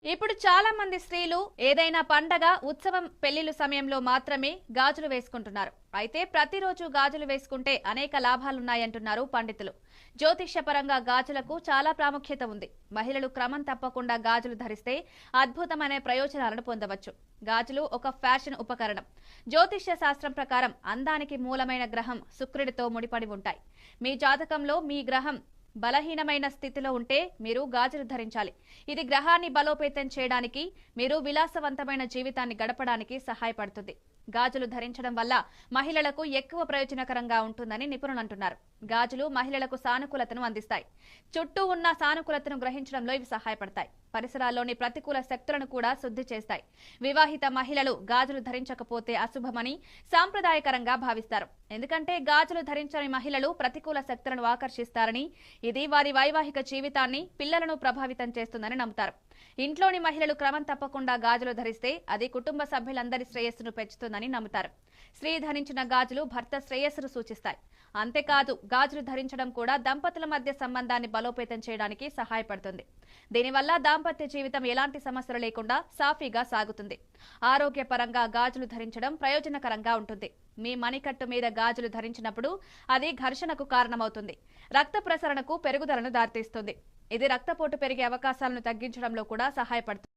ఇప్పుడు చాలా మంది స్త్రీలు ఏదైనా పండగ, ఉత్సవం, పెళ్లిళ్ల సమయంలో మాత్రమే గాజులు వేసుకుంటున్నారు. అయితే ప్రతిరోజు గాజులు వేసుకుంటే అనేక లాభాలున్నాయంటున్నారు పండితులు. జ్యోతిష్యపరంగా గాజులకు చాలా ప్రాముఖ్యత ఉంది. మహిళలు క్రమం తప్పకుండా గాజులు ధరిస్తే అద్భుతమైన ప్రయోజనాలను పొందవచ్చు. గాజులు ఒక ఫ్యాషన్ ఉపకరణం. జ్యోతిష్య శాస్త్రం ప్రకారం అందానికి మూలమైన గ్రహం శుక్రుడితో ముడిపడి ఉంటాయి. మీ జాతకంలో మీ గ్రహం బలహీనమైన స్థితిలో ఉంటే మీరు గాజులు ధరించాలి. ఇది గ్రహాన్ని బలోపేతం చేయడానికి, మీరు విలాసవంతమైన జీవితాన్ని గడపడానికి సహాయపడుతుంది. గాజులు ధరించడం వల్ల మహిళలకు ఎక్కువ ప్రయోజనకరంగా ఉంటుందని నిపుణులు అంటున్నారు. గాజులు మహిళలకు సానుకూలతను అందిస్తాయి. చుట్టూ ఉన్న సానుకూలతను గ్రహించడంలో ఇవి సహాయపడతాయి. పరిసరాల్లోని ప్రతికూల శక్తులను కూడా శుద్ధి చేస్తాయి. వివాహిత మహిళలు గాజులు ధరించకపోతే అశుభమని సాంప్రదాయకరంగా భావిస్తారు. ఎందుకంటే గాజులు ధరించని మహిళలు ప్రతికూల శక్తులను ఆకర్షిస్తారని, ఇది వారి వైవాహిక జీవితాన్ని, పిల్లలను ప్రభావితం చేస్తుందని నమ్ముతారు. ఇంట్లోని మహిళలు క్రమం తప్పకుండా గాజులు ధరిస్తే అది కుటుంబ సభ్యులందరి శ్రేయస్సును పెంచుతుందని నమ్ముతారు. స్త్రీ ధరించిన గాజులు భర్త శ్రేయస్సును సూచిస్తాయి. అంతేకాదు, గాజులు ధరించడం కూడా దంపతుల మధ్య సంబంధాన్ని బలోపేతం చేయడానికి సహాయపడుతుంది. దీనివల్ల దాంపత్య జీవితం ఎలాంటి సమస్యలు లేకుండా సాఫీగా సాగుతుంది. ఆరోగ్యపరంగా గాజులు ధరించడం ప్రయోజనకరంగా ఉంటుంది. మీ మణికట్టు మీద గాజులు ధరించినప్పుడు అది ఘర్షణకు కారణమవుతుంది. రక్త ప్రసరణకు పెరుగుదలను దారితీస్తుంది. ఇది రక్తపోటు పెరిగే అవకాశాలను తగ్గించడంలో కూడా సహాయపడుతుంది.